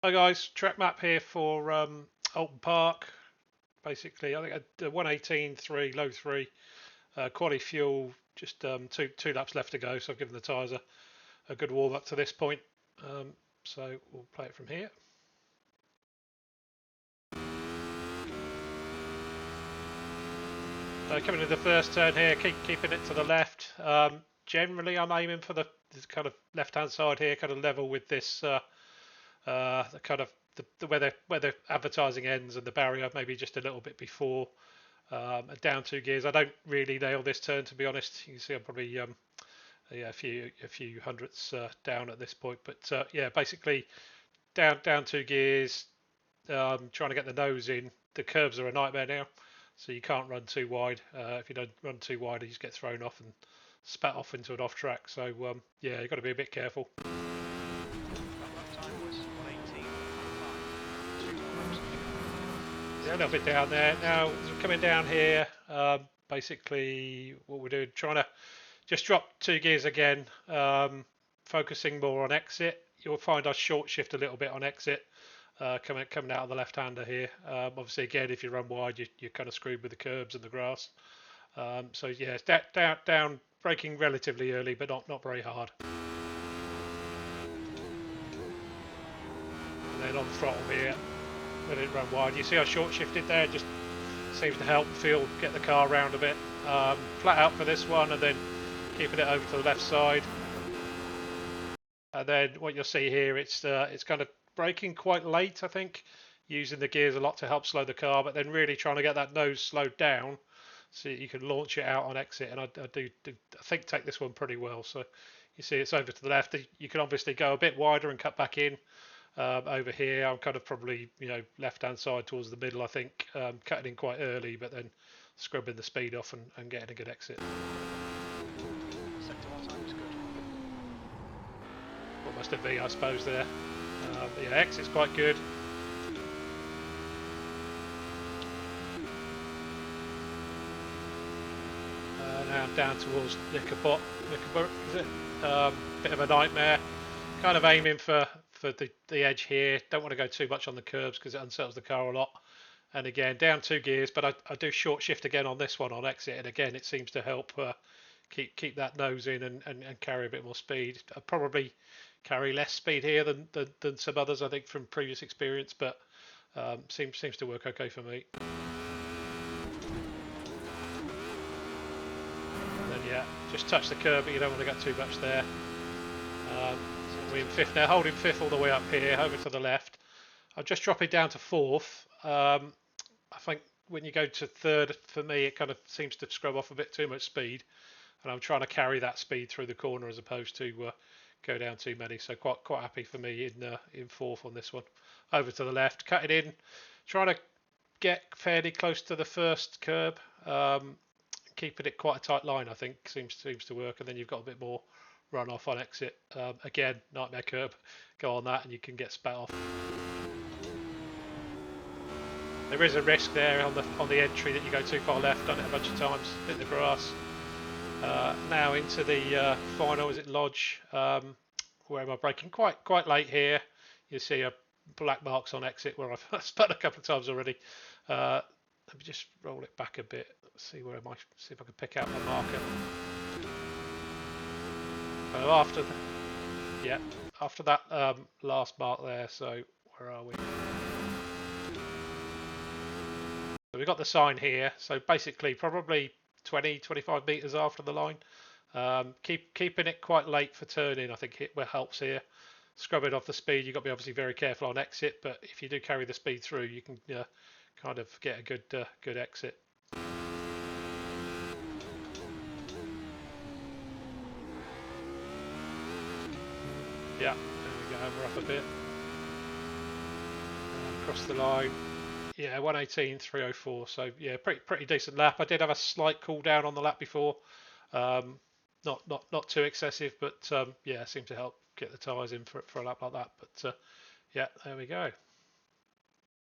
Hi guys, track map here for Outlon Park. Basically, I think I did 118.3, low 3, quality fuel, just two laps left to go, so I've given the tyres a good warm up to this point. So we'll play it from here. Coming into the first turn here, keeping it to the left. Generally, I'm aiming for the kind of left-hand side here, kind of level with this the kind of where the advertising ends and the barrier, maybe just a little bit before. Down 2 gears. I don't really nail this turn, to be honest. You can see I'm probably yeah, a few hundredths down at this point, but yeah, basically down 2 gears, trying to get the nose in. The curves are a nightmare now, so you can't run too wide. If you don't run too wide, you just get thrown off and spat off into an off track. So yeah, you've got to be a bit careful. Yeah, a little bit down there. Now, as we're coming down here, basically what we're doing, trying to just drop 2 gears again, focusing more on exit. You'll find I short shift a little bit on exit, coming out of the left-hander here. Obviously, again, if you run wide, you're kind of screwed with the curbs and the grass. So yeah, it's down, braking relatively early, but not very hard. And then on the throttle here, let it run wide. You see I short shifted there, just seems to help get the car around a bit. Flat out for this one, and then keeping it over to the left side. And then what you'll see here, it's kind of braking quite late, I think, using the gears a lot to help slow the car, but then really trying to get that nose slowed down so you can launch it out on exit. And I think take this one pretty well. So you see it's over to the left. You can obviously go a bit wider and cut back in. Over here, I'm kind of probably, left-hand side towards the middle, I think, cutting in quite early, but then scrubbing the speed off and getting a good exit. Almost a V, I suppose, there. But yeah, exit's quite good. Now down towards Knickerbock, is it? Bit of a nightmare. Kind of aiming for the edge here. Don't want to go too much on the curbs because it unsettles the car a lot. And again, down 2 gears, but I do short shift again on this one on exit, and again it seems to help keep that nose in and carry a bit more speed. I probably carry less speed here than some others, I think, from previous experience, but seems to work okay for me. And then yeah, just touch the curb, but you don't want to get too much there. So we're in fifth now, holding fifth all the way up here, over to the left. I'll just drop it down to fourth. I think when you go to third, for me, it kind of seems to scrub off a bit too much speed, and I'm trying to carry that speed through the corner as opposed to go down too many. So quite happy for me in fourth on this one. Over to the left, cut it in, trying to get fairly close to the first curb, keeping it quite a tight line. I think seems to work, and then you've got a bit more run off on exit. Again, nightmare curb, go on that, and you can get spat off. There is a risk there on the entry that you go too far left. Done it a bunch of times, hit the grass. Now into the final, is it Lodge? Where am I braking? Quite late here. You see black marks on exit where I've spun a couple of times already. Let me just roll it back a bit. See where am I? See if I can pick out my marker. So after that last mark there. So where are we? So we've got the sign here. So basically, probably 20-25 meters after the line. Keeping it quite late for turning, I think it helps here. Scrubbing off the speed, you've got to be obviously very careful on exit, but if you do carry the speed through, you can kind of get a good exit. Yeah, there we go, we're up a bit. Across the line. Yeah, 118.304. So yeah, pretty decent lap. I did have a slight cool down on the lap before. Not too excessive, but yeah, seemed to help get the tyres in for a lap like that. But yeah, there we go.